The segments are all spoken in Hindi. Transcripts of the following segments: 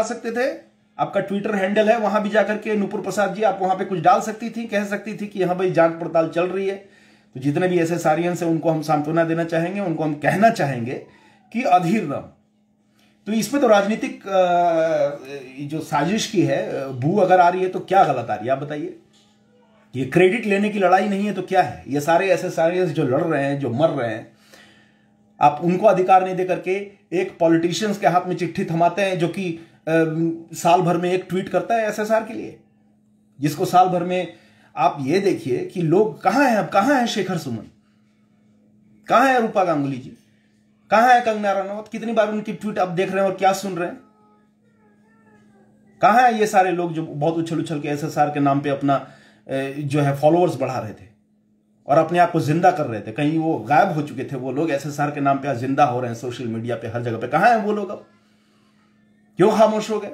सकते थे, आपका ट्विटर हैंडल है, वहां भी जाकर के नुपुर प्रसाद जी आप वहां पे कुछ डाल सकती थी, कह सकती थी कि हाँ भाई जांच पड़ताल चल रही है। तो जितने भी एसएसआरियंस हैं उनको हम सांत्वना देना चाहेंगे, उनको हम कहना चाहेंगे कि अधीर न। तो इसमें तो राजनीतिक जो साजिश की है बू अगर आ रही है तो क्या गलत आ रही है आप बताइए। ये क्रेडिट लेने की लड़ाई नहीं है तो क्या है? ये सारे एसएसआरियंस जो लड़ रहे हैं, जो मर रहे हैं, आप उनको अधिकार नहीं दे करके एक पॉलिटिशियंस के हाथ में चिट्ठी थमाते हैं जो कि साल भर में एक ट्वीट करता है एसएसआर के लिए, जिसको साल भर में आप ये देखिए कि लोग कहां हैं। अब कहां है शेखर सुमन, कहां है रूपा गांगुली जी, कहां है कंगना रनौत? कितनी बार उनकी ट्वीट आप देख रहे हैं और क्या सुन रहे हैं? कहां है ये सारे लोग जो बहुत उछल उछल के एसएसआर के नाम पे अपना जो है फॉलोअर्स बढ़ा रहे थे और अपने आप को जिंदा कर रहे थे? कहीं वो गायब हो चुके थे वो लोग, एसएसआर के नाम पे आज जिंदा हो रहे हैं सोशल मीडिया पे, हर जगह पे। कहां है वो लोग? अब क्यों खामोश हो गए?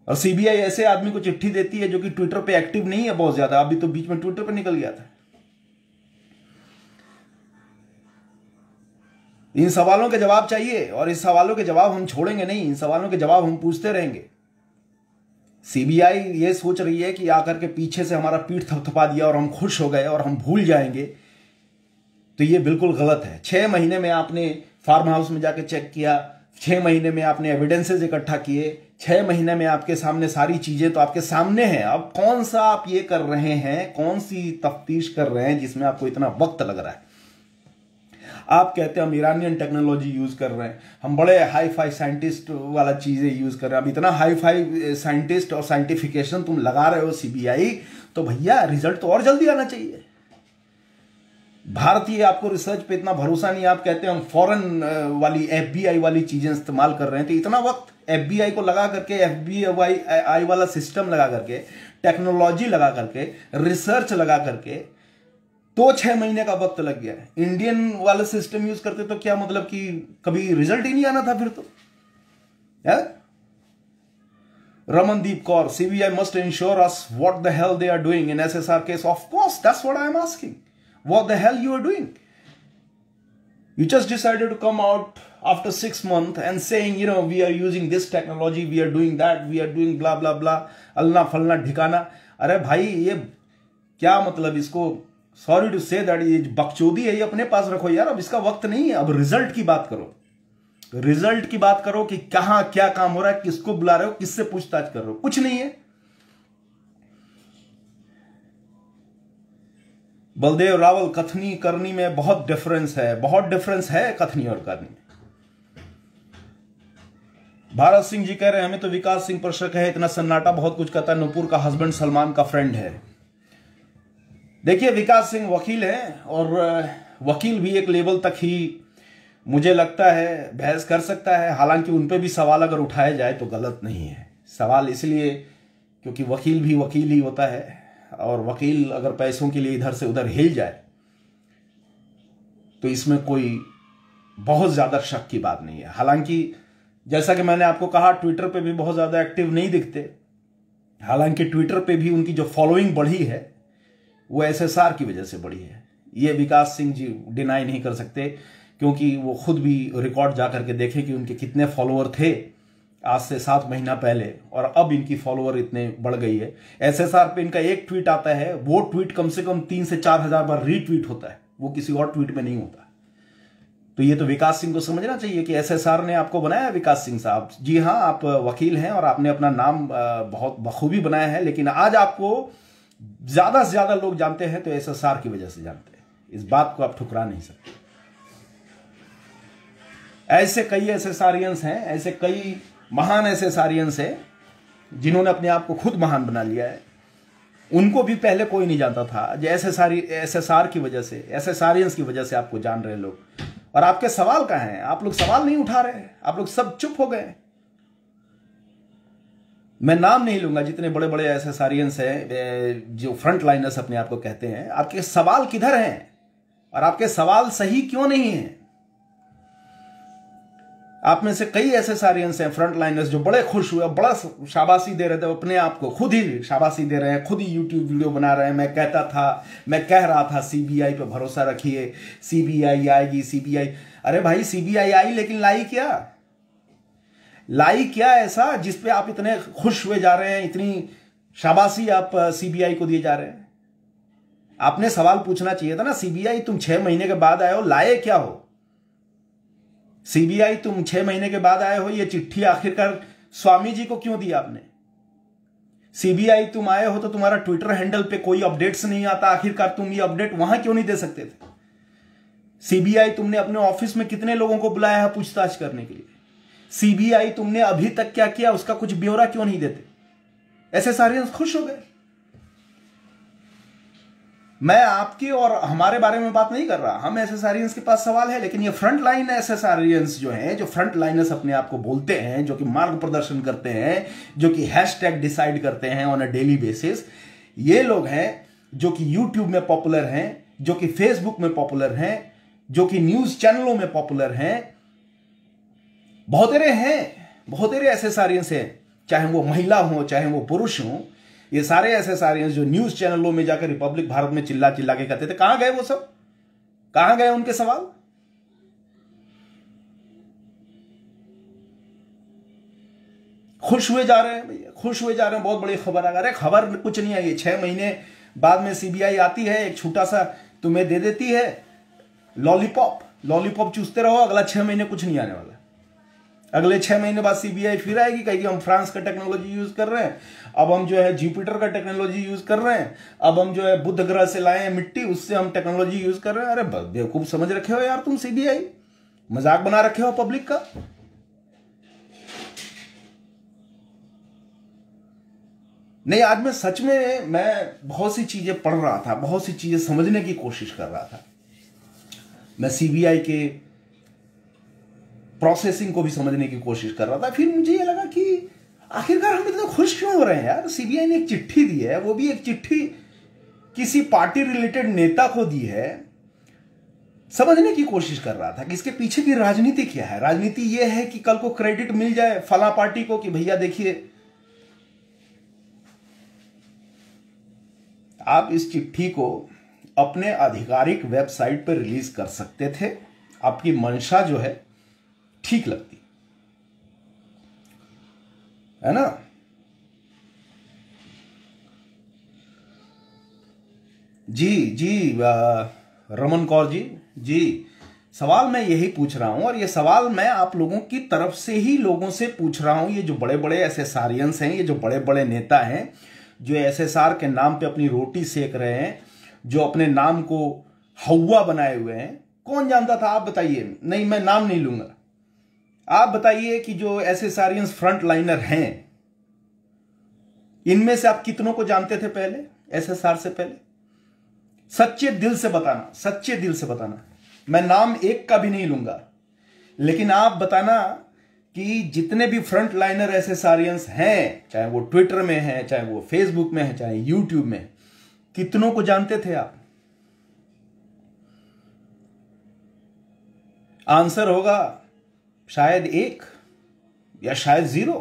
और सीबीआई ऐसे आदमी को चिट्ठी देती है जो कि ट्विटर पे एक्टिव नहीं है बहुत ज्यादा, अभी तो बीच में ट्विटर पे निकल गया था। इन सवालों के जवाब चाहिए और इस सवालों के जवाब हम छोड़ेंगे नहीं, इन सवालों के जवाब हम पूछते रहेंगे। सीबीआई ये सोच रही है कि आकर के पीछे से हमारा पीठ थपथपा दिया और हम खुश हो गए और हम भूल जाएंगे, तो ये बिल्कुल गलत है। 6 महीने में आपने फार्म हाउस में जाके चेक किया, 6 महीने में आपने एविडेंसेस इकट्ठा किए, 6 महीने में आपके सामने सारी चीजें तो आपके सामने हैं। अब कौन सा आप ये कर रहे हैं, कौन सी तफ्तीश कर रहे हैं जिसमें आपको इतना वक्त लग रहा है? आप कहते हैं हम ईरानियन टेक्नोलॉजी यूज कर रहे हैं, हम बड़े हाई फाई साइंटिस्ट वाला चीजें यूज कर रहे हैं। अब इतना हाई फाई साइंटिस्ट और साइंटिफिकेशन तुम लगा रहे हो सीबीआई, तो भैया रिजल्ट तो और जल्दी आना चाहिए। भारतीय आपको रिसर्च पे इतना भरोसा नहीं, आप कहते हैं हम फॉरेन वाली एफबीआई वाली चीजें इस्तेमाल कर रहे हैं। तो इतना वक्त एफबीआई को लगा करके, एफबीआई वाला सिस्टम लगा करके, टेक्नोलॉजी लगा करके, रिसर्च लगा करके तो 6 महीने का वक्त लग गया है। इंडियन वाला सिस्टम यूज करते तो क्या मतलब कि कभी रिजल्ट ही नहीं आना था फिर तो। Ramandeep Kaur, CBI must ensure us what the hell they are doing in SSR case. Of course, that's what I am asking. What the hell you are doing? You just decided to come out after 6 months and saying, you know, we are using this technology, we are doing that, we are doing blah blah blah, अल्लाह फलना ठिकाना। अरे भाई ये क्या मतलब? इसको सॉरी टू से दैट ये बकचोदी है, ये अपने पास रखो यार। अब इसका वक्त नहीं है, अब रिजल्ट की बात करो, रिजल्ट की बात करो कि कहां क्या काम हो रहा है, किसको बुला रहे हो, किससे पूछताछ कर रहे हो। कुछ नहीं है। बलदेव रावल, कथनी करनी में बहुत डिफरेंस है, बहुत डिफरेंस है कथनी और करनी में। भारत सिंह जी कह रहे हैं हमें तो विकास सिंह पर शक है, इतना सन्नाटा, बहुत कुछ कहता है, नुपुर का हस्बैंड सलमान का फ्रेंड है। देखिए विकास सिंह वकील हैं और वकील भी एक लेवल तक ही मुझे लगता है बहस कर सकता है। हालांकि उन पे भी सवाल अगर उठाया जाए तो गलत नहीं है। सवाल इसलिए क्योंकि वकील भी वकील ही होता है और वकील अगर पैसों के लिए इधर से उधर हिल जाए तो इसमें कोई बहुत ज्यादा शक की बात नहीं है। हालांकि जैसा कि मैंने आपको कहा ट्विटर पे भी बहुत ज्यादा एक्टिव नहीं दिखते। हालांकि ट्विटर पे भी उनकी जो फॉलोइंग बढ़ी है वो एसएसआर की वजह से बढ़ी है, ये विकास सिंह जी डिनाई नहीं कर सकते, क्योंकि वो खुद भी रिकॉर्ड जाकर के देखें कि उनके कितने फॉलोअर थे आज से 7 महीना पहले और अब इनकी फॉलोअर इतने बढ़ गई है। एसएसआर पे इनका एक ट्वीट आता है, वो ट्वीट कम से कम 3 से 4 हजार बार रीट्वीट होता है, वो किसी और ट्वीट में नहीं होता। तो ये तो विकास सिंह को समझना चाहिए कि एसएसआर ने आपको बनाया। विकास सिंह साहब जी हाँ, आप वकील हैं और आपने अपना नाम बहुत बखूबी बनाया है, लेकिन आज आपको ज्यादा से ज्यादा लोग जानते हैं तो एसएसआर की वजह से जानते हैं। इस बात को आप ठुकरा नहीं सकते। ऐसे कई एसएसआरियंस हैं, ऐसे कई महान एसएसआरियंस हैं जिन्होंने अपने आप को खुद महान बना लिया है। उनको भी पहले कोई नहीं जानता था। जो एसएसआर की वजह से, एसएसआरियंस की वजह से आपको जान रहे लोग। और आपके सवाल कहां हैं? आप लोग सवाल नहीं उठा रहे, आप लोग सब चुप हो गए। मैं नाम नहीं लूंगा, जितने बड़े बड़े एसएसआरियंस हैं जो फ्रंट लाइनर्स अपने आप को कहते हैं, आपके सवाल किधर हैं और आपके सवाल सही क्यों नहीं हैं? आप में से कई एसएसआरियंस हैं फ्रंट लाइनर्स जो बड़े खुश हुए, बड़ा शाबाशी दे रहे थे अपने आप को, खुद ही शाबाशी दे रहे हैं, खुद ही यूट्यूब वीडियो बना रहे हैं। मैं कहता था, मैं कह रहा था सीबीआई पे भरोसा रखिए, सीबीआई आएगी, सीबीआई। अरे भाई सीबीआई आई लेकिन लाई क्या? लाई क्या ऐसा जिसपे आप इतने खुश हुए जा रहे हैं, इतनी शाबाशी आप सीबीआई को दिए जा रहे हैं? आपने सवाल पूछना चाहिए था ना, सीबीआई तुम 6 महीने के बाद आए हो, लाए क्या हो? सीबीआई तुम 6 महीने के बाद आए हो, ये चिट्ठी आखिरकार स्वामी जी को क्यों दी आपने? सीबीआई तुम आए हो तो तुम्हारा ट्विटर हैंडल पे कोई अपडेट्स नहीं आता, आखिरकार तुम ये अपडेट वहां क्यों नहीं दे सकते थे? सीबीआई तुमने अपने ऑफिस में कितने लोगों को बुलाया है पूछताछ करने के लिए? सीबीआई तुमने अभी तक क्या किया उसका कुछ ब्यौरा क्यों नहीं देते? एसएसआरियंस खुश हो गए। मैं आपके और हमारे बारे में बात नहीं कर रहा, हम एसएसआरियंस के पास सवाल है, लेकिन ये फ्रंट लाइन एसएसआरियंस जो हैं, जो फ्रंट लाइनर्स अपने आप को बोलते हैं, जो कि मार्ग प्रदर्शन करते हैं, जो कि हैशटैग डिसाइड करते हैं ऑन अ डेली बेसिस, ये लोग हैं जो कि यूट्यूब में पॉपुलर हैं, जो कि फेसबुक में पॉपुलर हैं, जो कि न्यूज चैनलों में पॉपुलर हैं। बहुत सारे एसएसआरियंस हैं, चाहे वो महिला हो चाहे वो पुरुष हो। ये सारे एसएसआरियंस जो न्यूज चैनलों में जाकर रिपब्लिक भारत में चिल्ला चिल्ला के कहते थे, कहां गए वो सब? कहां गए उनके सवाल? खुश हुए जा रहे हैं भैया, खुश हुए जा रहे हैं, बहुत बड़ी खबर आ रही है। खबर कुछ नहीं आई है, 6 महीने बाद में सीबीआई आती है, एक छोटा सा तुम्हें दे देती है लॉलीपॉप चूसते रहो, अगला 6 महीने कुछ नहीं आने वाला। अगले 6 महीने बाद सीबीआई फिर आएगी, कहेगी हम फ्रांस का टेक्नोलॉजी यूज कर रहे हैं, अब हम जो है जुपिटर का टेक्नोलॉजी यूज कर रहे हैं, अब हम जो है बुध ग्रह से लाए हैं मिट्टी, उससे हम टेक्नोलॉजी यूज कर रहे हैं। अरे बेवकूफ समझ रखे हो यार तुम, सीबीआई मजाक बना रखे हो पब्लिक का। नहीं, आज मैं सच में बहुत सी चीजें पढ़ रहा था, बहुत सी चीजें समझने की कोशिश कर रहा था। मैं सीबीआई के प्रोसेसिंग को भी समझने की कोशिश कर रहा था। फिर मुझे ये लगा कि आखिरकार हम इतना खुश क्यों हो रहे हैं यार? सीबीआई ने एक चिट्ठी दी है, वो भी एक चिट्ठी किसी पार्टी रिलेटेड नेता को दी है। समझने की कोशिश कर रहा था कि इसके पीछे की राजनीति क्या है। राजनीति ये है कि कल को क्रेडिट मिल जाए फला पार्टी को कि भैया देखिए, आप इस चिट्ठी को अपने आधिकारिक वेबसाइट पर रिलीज कर सकते थे, आपकी मंशा जो है ठीक लगती है ना। जी रमन कौर जी, सवाल मैं यही पूछ रहा हूं, और ये सवाल मैं आप लोगों की तरफ से ही लोगों से पूछ रहा हूं। ये जो बड़े बड़े एसएसआरियंस हैं, ये जो बड़े बड़े नेता हैं, जो एसएसआर के नाम पे अपनी रोटी सेक रहे हैं, जो अपने नाम को हवा बनाए हुए हैं, कौन जानता था? आप बताइए। नहीं, मैं नाम नहीं लूंगा। आप बताइए कि जो एसएसआरियंस फ्रंट लाइनर हैं, इनमें से आप कितनों को जानते थे पहले, एसएसआर से पहले? सच्चे दिल से बताना, सच्चे दिल से बताना। मैं नाम एक का भी नहीं लूंगा, लेकिन आप बताना कि जितने भी फ्रंट लाइनर एसएसआरियंस हैं, चाहे वो ट्विटर में है, चाहे वो फेसबुक में है, चाहे यूट्यूब में, कितनों को जानते थे आप? आंसर होगा शायद 1 या शायद 0।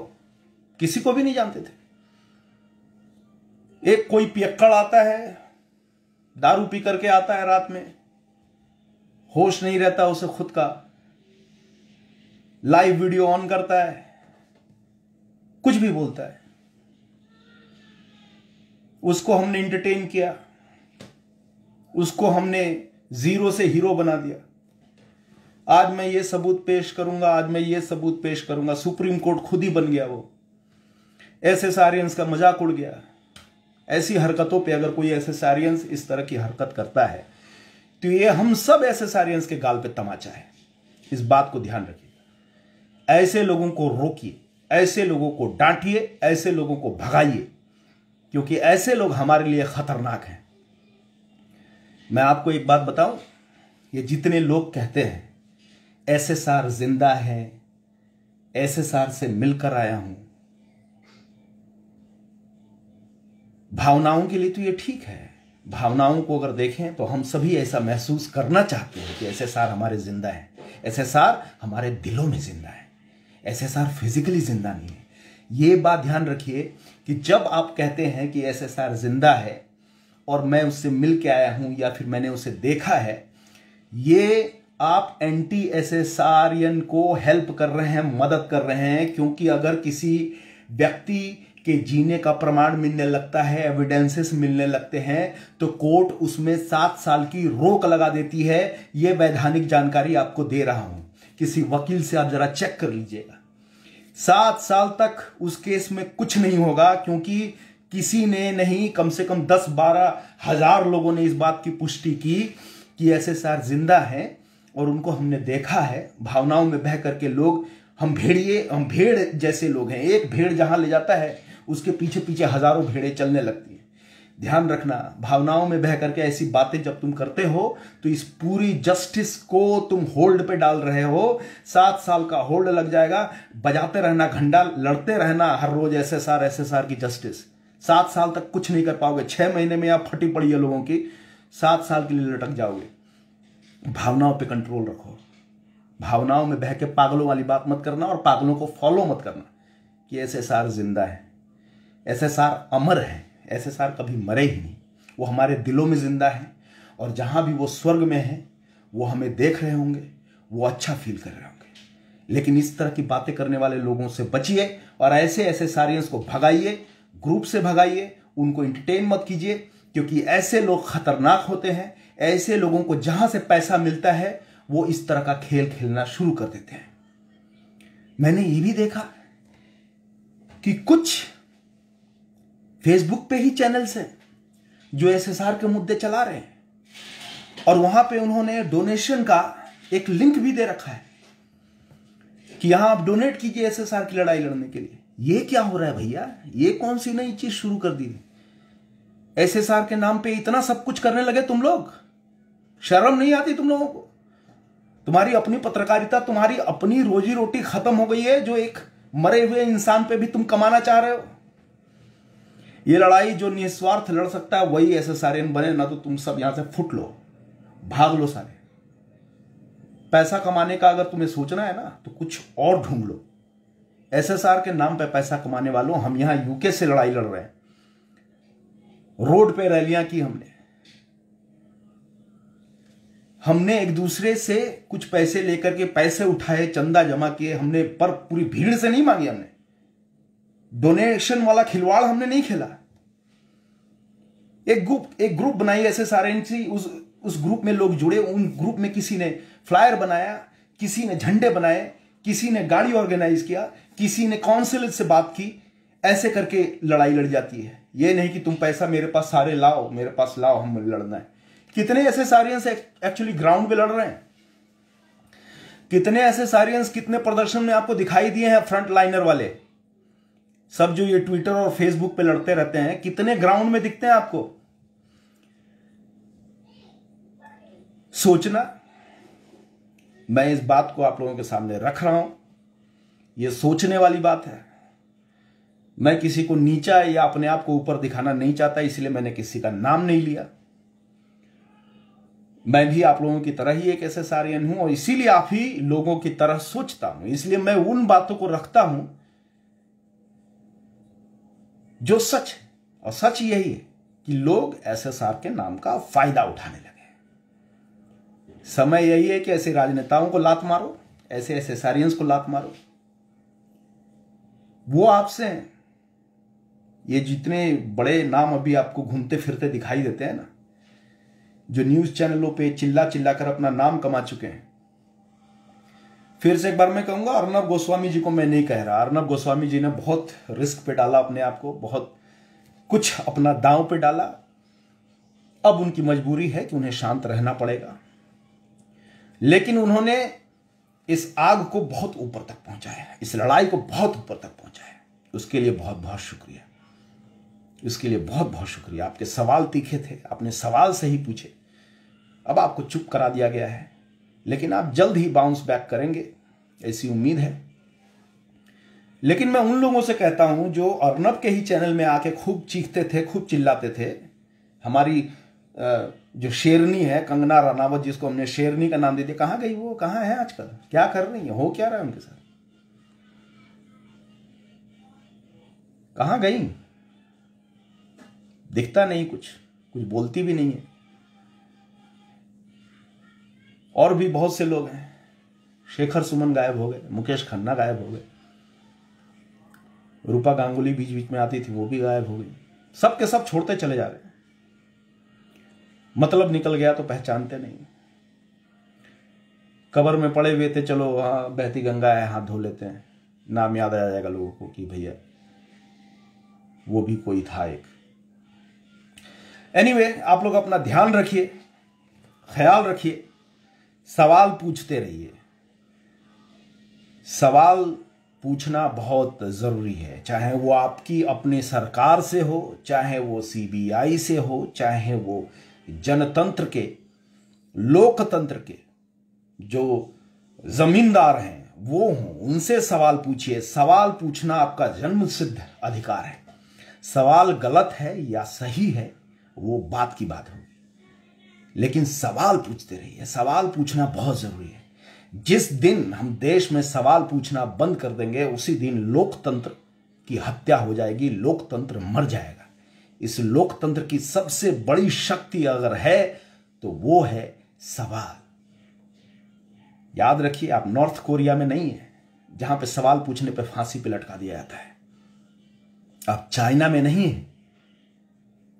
किसी को भी नहीं जानते थे। एक कोई पियक्कड़ आता है, दारू पी करके आता है रात में, होश नहीं रहता उसे खुद का, लाइव वीडियो ऑन करता है, कुछ भी बोलता है, उसको हमने एंटरटेन किया, उसको हमने 0 से हीरो बना दिया। आज मैं ये सबूत पेश करूंगा, आज मैं ये सबूत पेश करूंगा। सुप्रीम कोर्ट खुद ही बन गया वो। एसएसआरियंस का मजाक उड़ गया। ऐसी हरकतों पे अगर कोई एसएसआरियंस इस तरह की हरकत करता है तो ये हम सब एसएसआरियंस के गाल पे तमाचा है। इस बात को ध्यान रखिए। ऐसे लोगों को रोकिए, ऐसे लोगों को डांटिए, ऐसे लोगों को भगाइए, क्योंकि ऐसे लोग हमारे लिए खतरनाक हैं। मैं आपको एक बात बताऊं, ये जितने लोग कहते हैं एसएसआर जिंदा है, एसएसआर से मिलकर आया हूं, भावनाओं के लिए तो ये ठीक है। भावनाओं को अगर देखें तो हम सभी ऐसा महसूस करना चाहते हैं कि एसएसआर हमारे जिंदा है। एसएसआर हमारे दिलों में जिंदा है, एसएसआर फिजिकली जिंदा नहीं है। ये बात ध्यान रखिए कि जब आप कहते हैं कि एसएसआर जिंदा है और मैं उससे मिल के आया हूं या फिर मैंने उसे देखा है, ये आप एंटी एसएसआरियन को हेल्प कर रहे हैं, मदद कर रहे हैं, क्योंकि अगर किसी व्यक्ति के जीने का प्रमाण मिलने लगता है, एविडेंसेस मिलने लगते हैं, तो कोर्ट उसमें 7 साल की रोक लगा देती है। यह वैधानिक जानकारी आपको दे रहा हूं, किसी वकील से आप जरा चेक कर लीजिएगा। 7 साल तक उस केस में कुछ नहीं होगा, क्योंकि किसी ने नहीं, कम से कम 10-12 हजार लोगों ने इस बात की पुष्टि की कि एसएसआर जिंदा है और उनको हमने देखा है। भावनाओं में बह करके लोग, हम भेड़ जैसे लोग हैं। एक भेड़ जहां ले जाता है उसके पीछे पीछे हजारों भेड़ें चलने लगती हैं। ध्यान रखना, भावनाओं में बह करके ऐसी बातें जब तुम करते हो तो इस पूरी जस्टिस को तुम होल्ड पे डाल रहे हो। 7 साल का होल्ड लग जाएगा। बजाते रहना घंटा, लड़ते रहना हर रोज एसएसआर की जस्टिस। 7 साल तक कुछ नहीं कर पाओगे। 6 महीने में आप फटी पड़ी है लोगों की, 7 साल के लिए लटक जाओगे। भावनाओं पे कंट्रोल रखो। भावनाओं में बह के पागलों वाली बात मत करना और पागलों को फॉलो मत करना कि एसएसआर जिंदा है। एसएसआर अमर है। एसएसआर कभी मरे ही नहीं। वो हमारे दिलों में जिंदा है और जहां भी वो स्वर्ग में है वो हमें देख रहे होंगे, वो अच्छा फील कर रहे होंगे। लेकिन इस तरह की बातें करने वाले लोगों से बचिए और ऐसे एसएसआरियंस को भगाइए, ग्रुप से भगाइए, उनको एंटरटेन मत कीजिए, क्योंकि ऐसे लोग खतरनाक होते हैं। ऐसे लोगों को जहां से पैसा मिलता है वो इस तरह का खेल खेलना शुरू कर देते हैं। मैंने ये भी देखा कि कुछ फेसबुक पे ही चैनल्स हैं जो एसएसआर के मुद्दे चला रहे हैं और वहां पे उन्होंने डोनेशन का एक लिंक भी दे रखा है कि यहां आप डोनेट कीजिए एसएसआर की लड़ाई लड़ने के लिए। ये क्या हो रहा है भैया? ये कौन सी नई चीज शुरू कर दी? एसएसआर के नाम पे इतना सब कुछ करने लगे तुम लोग। शर्म नहीं आती तुम लोगों को? तुम्हारी अपनी पत्रकारिता, तुम्हारी अपनी रोजी रोटी खत्म हो गई है, जो एक मरे हुए इंसान पे भी तुम कमाना चाह रहे हो। ये लड़ाई जो निस्वार्थ लड़ सकता है वही एसएसआरियन बने, ना तो तुम सब यहां से फुट लो, भाग लो सारे। पैसा कमाने का अगर तुम्हें सोचना है ना तो कुछ और ढूंढ लो। एसएसआर के नाम पे पैसा कमाने वालों, हम यहां यूके से लड़ाई लड़ रहे हैं। रोड पे रैलियां की हमने एक दूसरे से कुछ पैसे लेकर के पैसे उठाए, चंदा जमा किए हमने, पर पूरी भीड़ से नहीं मांगी हमने। डोनेशन वाला खिलवाड़ हमने नहीं खेला। एक ग्रुप बनाई एसएसआरएन की, उस ग्रुप में लोग जुड़े, उन ग्रुप में किसी ने फ्लायर बनाया, किसी ने झंडे बनाए, किसी ने गाड़ी ऑर्गेनाइज किया, किसी ने काउंसिल से बात की। ऐसे करके लड़ाई लड़ जाती है। ये नहीं कि तुम पैसा मेरे पास सारे लाओ, मेरे पास लाओ, हम लड़ना है। कितने एसएसआरियंस एक्चुअली ग्राउंड पे लड़ रहे हैं? कितने एसएसआरियंस कितने प्रदर्शन में आपको दिखाई दिए हैं? फ्रंट लाइनर वाले सब जो ये ट्विटर और फेसबुक पे लड़ते रहते हैं, कितने ग्राउंड में दिखते हैं आपको? सोचना। मैं इस बात को आप लोगों के सामने रख रहा हूं, यह सोचने वाली बात है। मैं किसी को नीचा या अपने आप को ऊपर दिखाना नहीं चाहता, इसलिए मैंने किसी का नाम नहीं लिया। मैं भी आप लोगों की तरह ही एक एसएसआरियन हूं और इसीलिए आप ही लोगों की तरह सोचता हूं। इसलिए मैं उन बातों को रखता हूं जो सच है, और सच यही है कि लोग एसएसआर के नाम का फायदा उठाने लगे। समय यही है कि ऐसे राजनेताओं को लात मारो, ऐसे एसएसआरियंस को लात मारो। वो आपसे हैं। ये जितने बड़े नाम अभी आपको घूमते फिरते दिखाई देते हैं ना, जो न्यूज चैनलों पे चिल्ला चिल्ला कर अपना नाम कमा चुके हैं। फिर से एक बार मैं कहूंगा, अर्नब गोस्वामी जी को मैं नहीं कह रहा। अर्नब गोस्वामी जी ने बहुत रिस्क पे डाला अपने आप को, बहुत कुछ अपना दांव पे डाला। अब उनकी मजबूरी है कि उन्हें शांत रहना पड़ेगा, लेकिन उन्होंने इस आग को बहुत ऊपर तक पहुंचाया है, इस लड़ाई को बहुत ऊपर तक पहुंचाया है। उसके लिए बहुत बहुत शुक्रिया। इसके लिए बहुत बहुत शुक्रिया। आपके सवाल तीखे थे, आपने सवाल सही पूछे। अब आपको चुप करा दिया गया है, लेकिन आप जल्द ही बाउंस बैक करेंगे, ऐसी उम्मीद है। लेकिन मैं उन लोगों से कहता हूं जो अर्नब के ही चैनल में आके खूब चीखते थे, खूब चिल्लाते थे। हमारी जो शेरनी है कंगना रनावत, जिसको हमने शेरनी का नाम दे दिया, कहां गई वो? कहां है आजकल? क्या कर रही है? हो क्या रहा है उनके साथ? कहां गई? दिखता नहीं, कुछ बोलती भी नहीं है। और भी बहुत से लोग हैं। शेखर सुमन गायब हो गए, मुकेश खन्ना गायब हो गए, रूपा गांगुली बीच बीच में आती थी, वो भी गायब हो गई। सब के सब छोड़ते चले जा रहे हैं। मतलब निकल गया तो पहचानते नहीं। कब्र में पड़े हुए थे, चलो हाँ बहती गंगा है, हाथ धो लेते हैं, नाम याद आ जाएगा लोगों को कि भैया वो भी कोई था एक। एनीवे, आप लोग अपना ध्यान रखिए, ख्याल रखिए, सवाल पूछते रहिए। सवाल पूछना बहुत जरूरी है, चाहे वो आपकी अपने सरकार से हो, चाहे वो सीबीआई से हो, चाहे वो जनतंत्र के, लोकतंत्र के जो जमींदार हैं वो हों, उनसे सवाल पूछिए। सवाल पूछना आपका जन्म सिद्ध अधिकार है। सवाल गलत है या सही है वो बात की बात होगी, लेकिन सवाल पूछते रहिए। सवाल पूछना बहुत जरूरी है। जिस दिन हम देश में सवाल पूछना बंद कर देंगे, उसी दिन लोकतंत्र की हत्या हो जाएगी, लोकतंत्र मर जाएगा। इस लोकतंत्र की सबसे बड़ी शक्ति अगर है तो वो है सवाल। याद रखिए, आप नॉर्थ कोरिया में नहीं है जहां पे सवाल पूछने पे फांसी पे लटका दिया जाता है। आप चाइना में नहीं है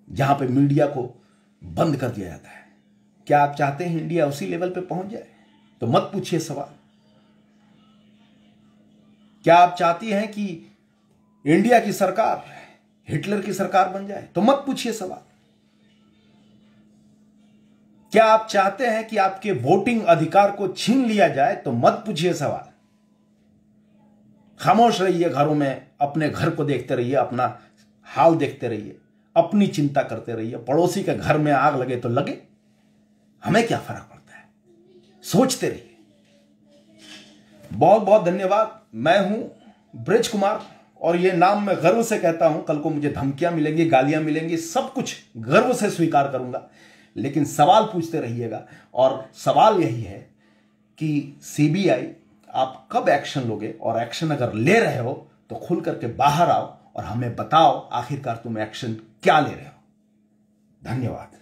जहां पे मीडिया को बंद कर दिया जाता है। क्या आप चाहते हैं इंडिया उसी लेवल पे पहुंच जाए? तो मत पूछिए सवाल। क्या आप चाहती हैं कि इंडिया की सरकार हिटलर की सरकार बन जाए? तो मत पूछिए सवाल। क्या आप चाहते हैं कि आपके वोटिंग अधिकार को छीन लिया जाए? तो मत पूछिए सवाल। खामोश रहिए, घरों में अपने घर को देखते रहिए, अपना हाल देखते रहिए, अपनी चिंता करते रहिए। पड़ोसी के घर में आग लगे तो लगे, हमें क्या फर्क पड़ता है? सोचते रहिए। बहुत बहुत धन्यवाद। मैं हूं ब्रिज कुमार और ये नाम मैं गर्व से कहता हूं। कल को मुझे धमकियां मिलेंगी, गालियां मिलेंगी, सब कुछ गर्व से स्वीकार करूंगा, लेकिन सवाल पूछते रहिएगा। और सवाल यही है कि सीबीआई आप कब एक्शन लोगे, और एक्शन अगर ले रहे हो तो खुल करके बाहर आओ और हमें बताओ आखिरकार तुम एक्शन क्या ले रहे हो। धन्यवाद।